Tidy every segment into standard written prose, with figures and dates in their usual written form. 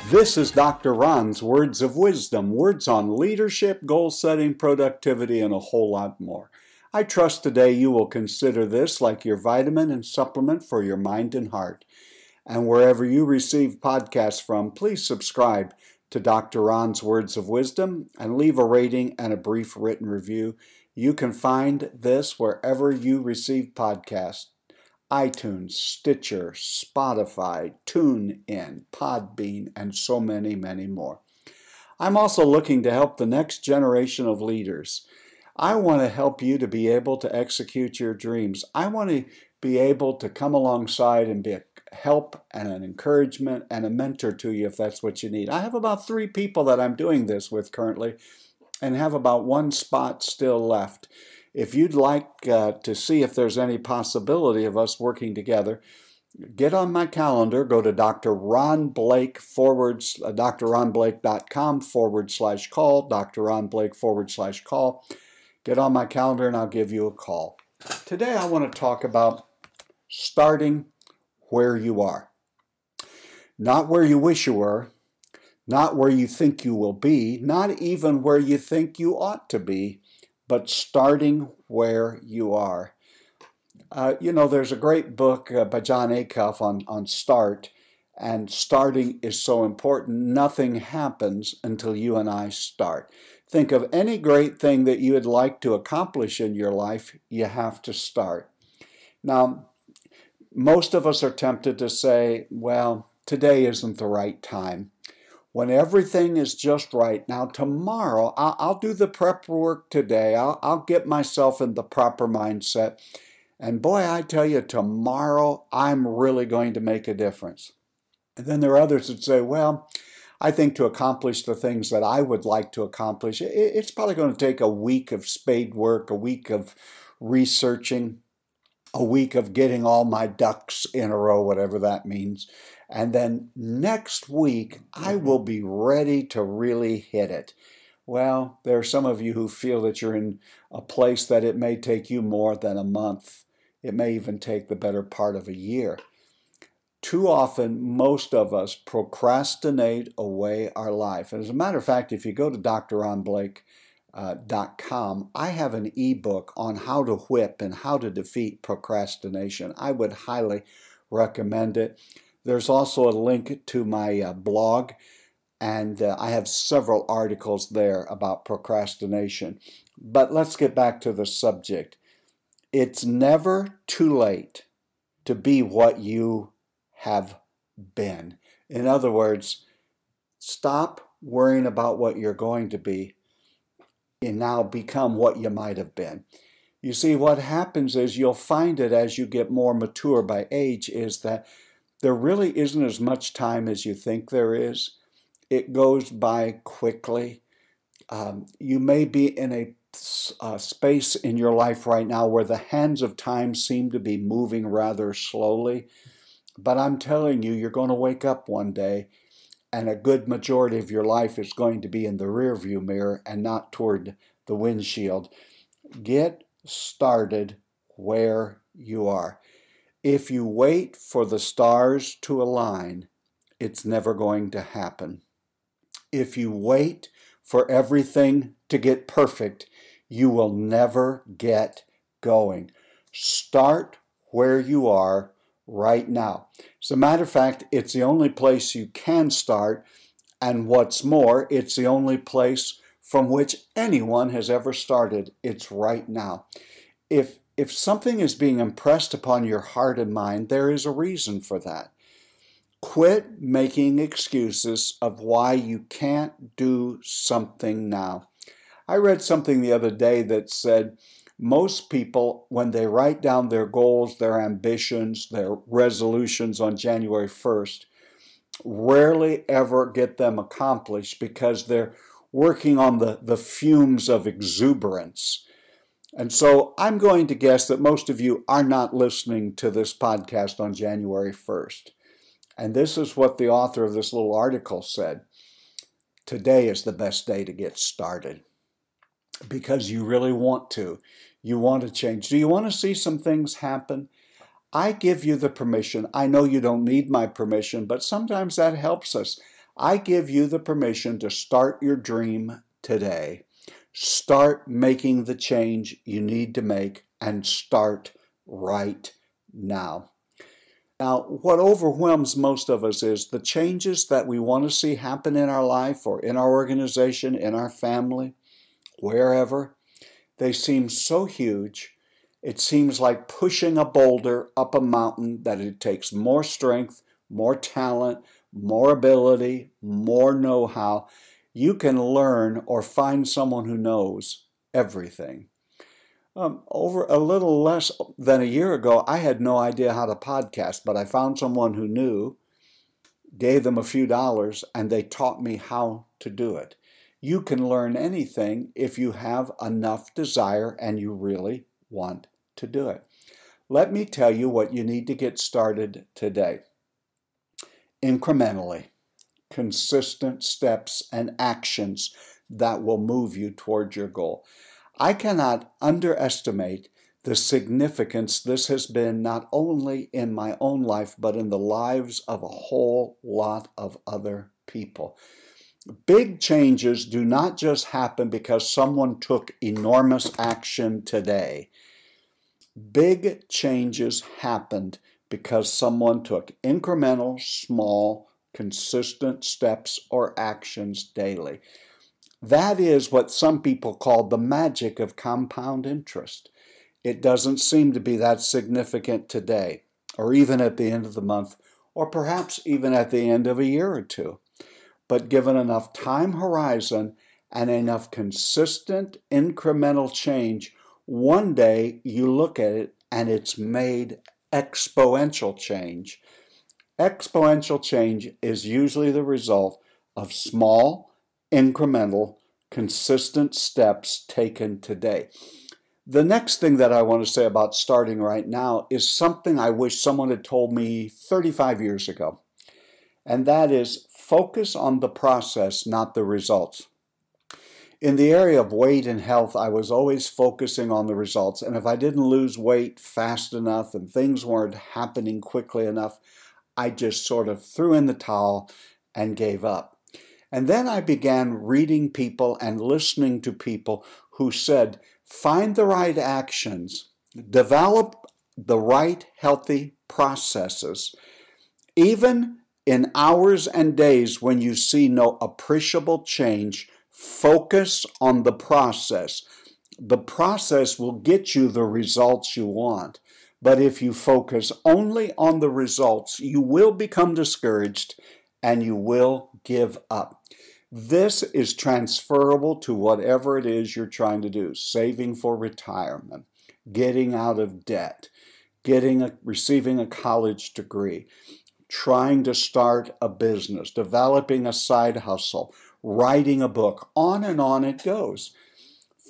This is Dr. Ron's Words of Wisdom, words on leadership, goal setting, productivity, and a whole lot more. I trust today you will consider this like your vitamin and supplement for your mind and heart. And wherever you receive podcasts from, please subscribe to Dr. Ron's Words of Wisdom and leave a rating and a brief written review. You can find this wherever you receive podcasts. iTunes, Stitcher, Spotify, TuneIn, Podbean, and so many, many more. I'm also looking to help the next generation of leaders. I want to help you to be able to execute your dreams. I want to be able to come alongside and be a help and an encouragement and a mentor to you if that's what you need. I have about 3 people that I'm doing this with currently and have about 1 spot still left. If you'd like to see if there's any possibility of us working together, get on my calendar, go to drronblake.com/call, drronblake/call. Get on my calendar and I'll give you a call. Today I want to talk about starting where you are. Not where you wish you were, not where you think you will be, not even where you think you ought to be, but starting where you are. There's a great book by Jon Acuff on start, and starting is so important. Nothing happens until you and I start. Think of any great thing that you would like to accomplish in your life, you have to start. Now, most of us are tempted to say, well, today isn't the right time. When everything is just right. Now, tomorrow, I'll do the prep work today. I'll get myself in the proper mindset. And boy, I tell you, tomorrow, I'm really going to make a difference. And then there are others that say, well, I think to accomplish the things that I would like to accomplish, it's probably going to take a week of spade work, a week of researching, a week of getting all my ducks in a row, whatever that means. And then next week, I will be ready to really hit it. Well, there are some of you who feel that you're in a place that it may take you more than a month. It may even take the better part of a year. Too often, most of us procrastinate away our life. And as a matter of fact, if you go to drronblake.com, I have an ebook on how to whip and how to defeat procrastination. I would highly recommend it. There's also a link to my blog, and I have several articles there about procrastination. But let's get back to the subject. It's never too late to be what you have been. In other words, stop worrying about what you're going to be and now become what you might have been. You see, what happens is you'll find it as you get more mature by age is that there really isn't as much time as you think there is. It goes by quickly. You may be in a space in your life right now where the hands of time seem to be moving rather slowly. But I'm telling you, you're going to wake up one day and a good majority of your life is going to be in the rearview mirror and not toward the windshield. Get started where you are. If you wait for the stars to align, it's never going to happen. If you wait for everything to get perfect, you will never get going. Start where you are right now. As a matter of fact, it's the only place you can start, and what's more, it's the only place from which anyone has ever started. It's right now. If something is being impressed upon your heart and mind, there is a reason for that. Quit making excuses of why you can't do something now. I read something the other day that said most people, when they write down their goals, their ambitions, their resolutions on January 1st, rarely ever get them accomplished because they're working on the fumes of exuberance. And so I'm going to guess that most of you are not listening to this podcast on January 1st. And this is what the author of this little article said. Today is the best day to get started because you really want to. You want to change. Do you want to see some things happen? I give you the permission. I know you don't need my permission, but sometimes that helps us. I give you the permission to start your dream today. Start making the change you need to make, and start right now. Now, what overwhelms most of us is the changes that we want to see happen in our life or in our organization, in our family, wherever. They seem so huge. It seems like pushing a boulder up a mountain, that it takes more strength, more talent, more ability, more know-how. You can learn or find someone who knows everything. Over a little less than a year ago, I had no idea how to podcast, but I found someone who knew, gave them a few dollars, and they taught me how to do it. You can learn anything if you have enough desire and you really want to do it. Let me tell you what you need to get started today. Incrementally, consistent steps and actions that will move you towards your goal. I cannot underestimate the significance this has been not only in my own life, but in the lives of a whole lot of other people. Big changes do not just happen because someone took enormous action today. Big changes happened because someone took incremental, small, consistent steps or actions daily. That is what some people call the magic of compound interest. It doesn't seem to be that significant today, or even at the end of the month, or perhaps even at the end of a year or two. But given enough time horizon and enough consistent incremental change, one day you look at it and it's made exponential change. Exponential change is usually the result of small, incremental, consistent steps taken today. The next thing that I want to say about starting right now is something I wish someone had told me 35 years ago. And that is focus on the process, not the results. In the area of weight and health, I was always focusing on the results. And if I didn't lose weight fast enough and things weren't happening quickly enough, I just sort of threw in the towel and gave up. And then I began reading people and listening to people who said, find the right actions, develop the right healthy processes. Even in hours and days when you see no appreciable change, focus on the process. The process will get you the results you want. But if you focus only on the results, you will become discouraged and you will give up. This is transferable to whatever it is you're trying to do. Saving for retirement, getting out of debt, receiving a college degree, trying to start a business, developing a side hustle, writing a book, on and on it goes.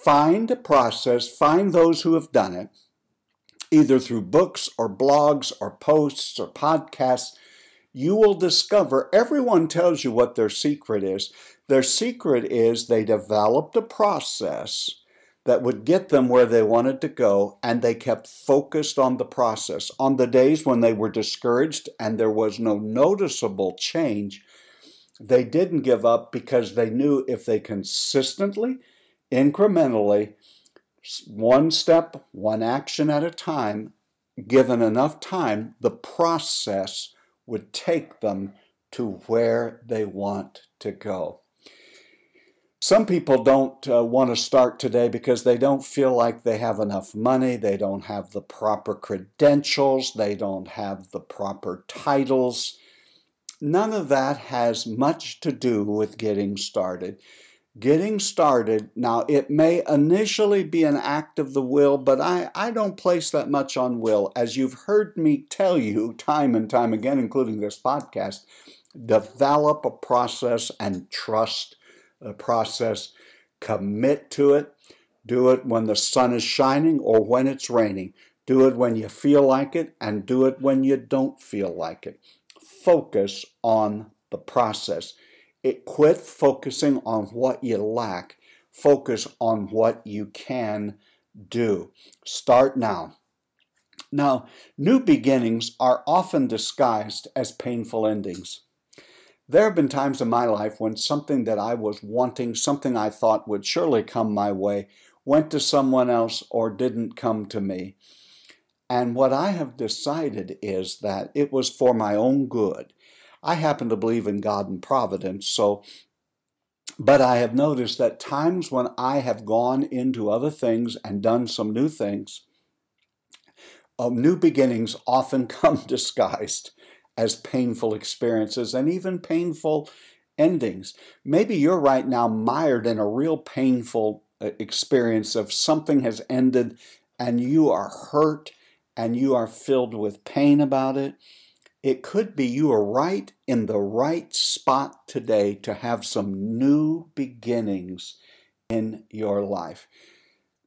Find a process, find those who have done it, either through books or blogs or posts or podcasts. You will discover everyone tells you what their secret is. Their secret is they developed a process that would get them where they wanted to go, and they kept focused on the process. On the days when they were discouraged and there was no noticeable change, they didn't give up because they knew if they consistently, incrementally, one step, one action at a time, given enough time, the process would take them to where they want to go. Some people don't want to start today because they don't feel like they have enough money, they don't have the proper credentials, they don't have the proper titles. None of that has much to do with getting started. Getting started, now it may initially be an act of the will, but I don't place that much on will. As you've heard me tell you time and time again, including this podcast, develop a process and trust the process. Commit to it. Do it when the sun is shining or when it's raining. Do it when you feel like it and do it when you don't feel like it. Focus on the process. Quit focusing on what you lack. Focus on what you can do. Start now. Now, new beginnings are often disguised as painful endings. There have been times in my life when something that I was wanting, something I thought would surely come my way, went to someone else or didn't come to me. And what I have decided is that it was for my own good. I happen to believe in God and providence, but I have noticed that times when I have gone into other things and done some new things, new beginnings often come disguised as painful experiences and even painful endings. Maybe you're right now mired in a real painful experience of something has ended and you are hurt and you are filled with pain about it. It could be you are right in the right spot today to have some new beginnings in your life.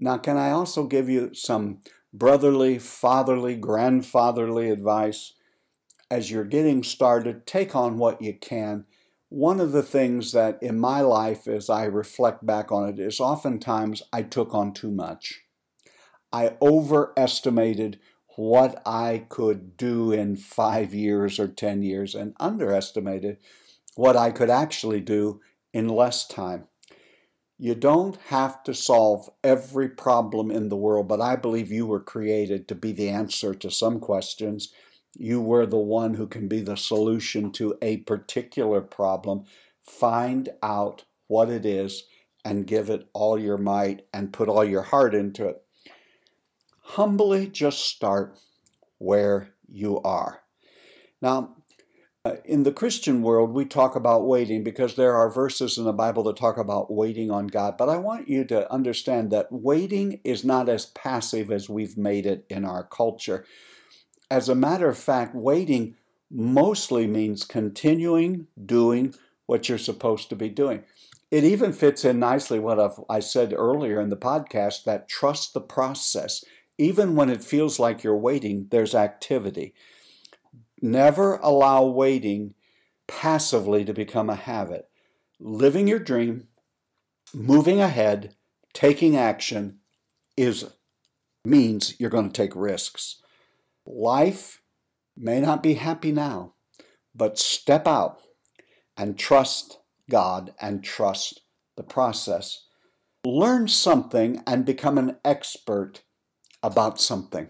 Now, can I also give you some brotherly, fatherly, grandfatherly advice? As you're getting started, take on what you can. One of the things that in my life, as I reflect back on it, is oftentimes I took on too much. I overestimated what I could do in 5 years or 10 years and underestimated what I could actually do in less time. You don't have to solve every problem in the world, but I believe you were created to be the answer to some questions. You were the one who can be the solution to a particular problem. Find out what it is and give it all your might and put all your heart into it. Humbly just start where you are. Now, in the Christian world, we talk about waiting because there are verses in the Bible that talk about waiting on God. But I want you to understand that waiting is not as passive as we've made it in our culture. As a matter of fact, waiting mostly means continuing doing what you're supposed to be doing. It even fits in nicely what I said earlier in the podcast, that trust the process. Even when it feels like you're waiting, there's activity. Never allow waiting passively to become a habit. Living your dream, moving ahead, taking action means you're going to take risks. Life may not be happy now, but step out and trust God and trust the process. Learn something and become an expert about something.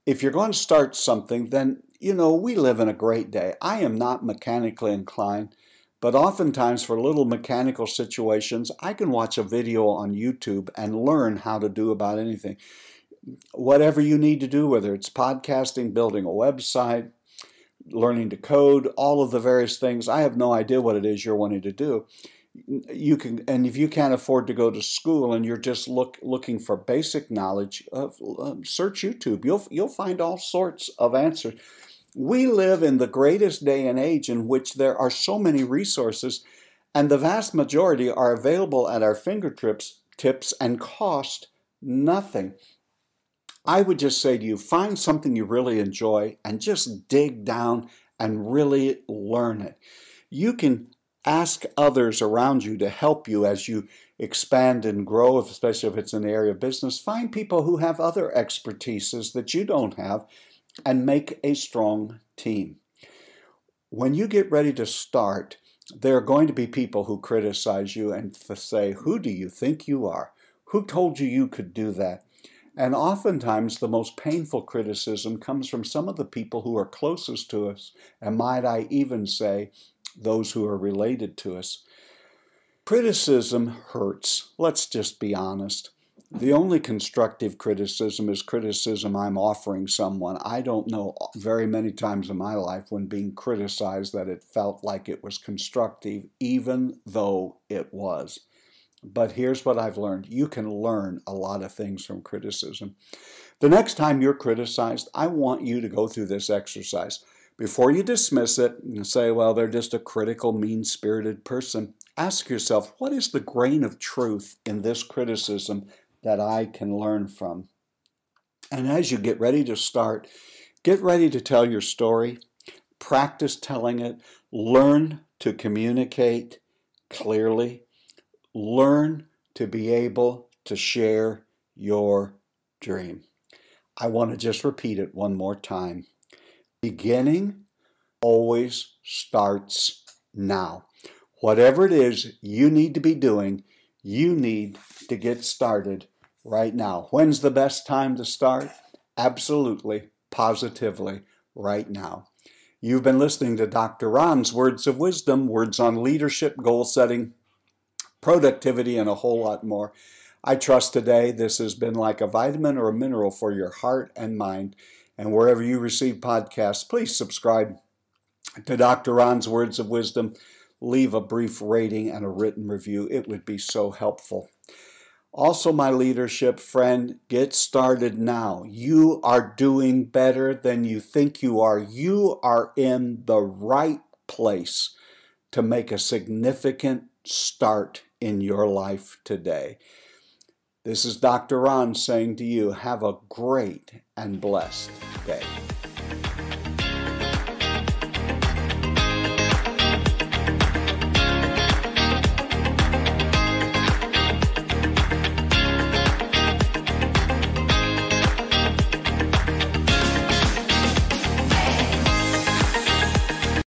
If you're going to start something, then, we live in a great day. I am not mechanically inclined, but oftentimes for little mechanical situations, I can watch a video on YouTube and learn how to do about anything. Whatever you need to do, whether it's podcasting, building a website, learning to code, all of the various things, I have no idea what it is you're wanting to do. You can, and if you can't afford to go to school and you're just looking for basic knowledge, search YouTube. You'll find all sorts of answers. We live in the greatest day and age in which there are so many resources, and the vast majority are available at our fingertips and cost nothing. I would just say to you, find something you really enjoy and just dig down and really learn it. You can ask others around you to help you as you expand and grow, especially if it's an area of business. Find people who have other expertises that you don't have and make a strong team. When you get ready to start, there are going to be people who criticize you and say, "Who do you think you are? Who told you could do that?" And oftentimes the most painful criticism comes from some of the people who are closest to us, and might I even say, those who are related to us. Criticism hurts. Let's just be honest. The only constructive criticism is criticism I'm offering someone. I don't know very many times in my life when being criticized that it felt like it was constructive, even though it was. But here's what I've learned. You can learn a lot of things from criticism. The next time you're criticized, I want you to go through this exercise. Before you dismiss it and say, well, they're just a critical, mean-spirited person, ask yourself, what is the grain of truth in this criticism that I can learn from? And as you get ready to start, get ready to tell your story, practice telling it, learn to communicate clearly, learn to be able to share your dream. I want to just repeat it one more time. Beginning always starts now. Whatever it is you need to be doing, you need to get started right now. When's the best time to start? Absolutely, positively, right now. You've been listening to Dr. Ron's Words of Wisdom, words on leadership, goal setting, productivity, and a whole lot more. I trust today this has been like a vitamin or a mineral for your heart and mind. And wherever you receive podcasts, please subscribe to Dr. Ron's Words of Wisdom. Leave a brief rating and a written review. It would be so helpful. Also, my leadership friend, get started now. You are doing better than you think you are. You are in the right place to make a significant start in your life today. This is Dr. Ron saying to you, have a great and blessed day.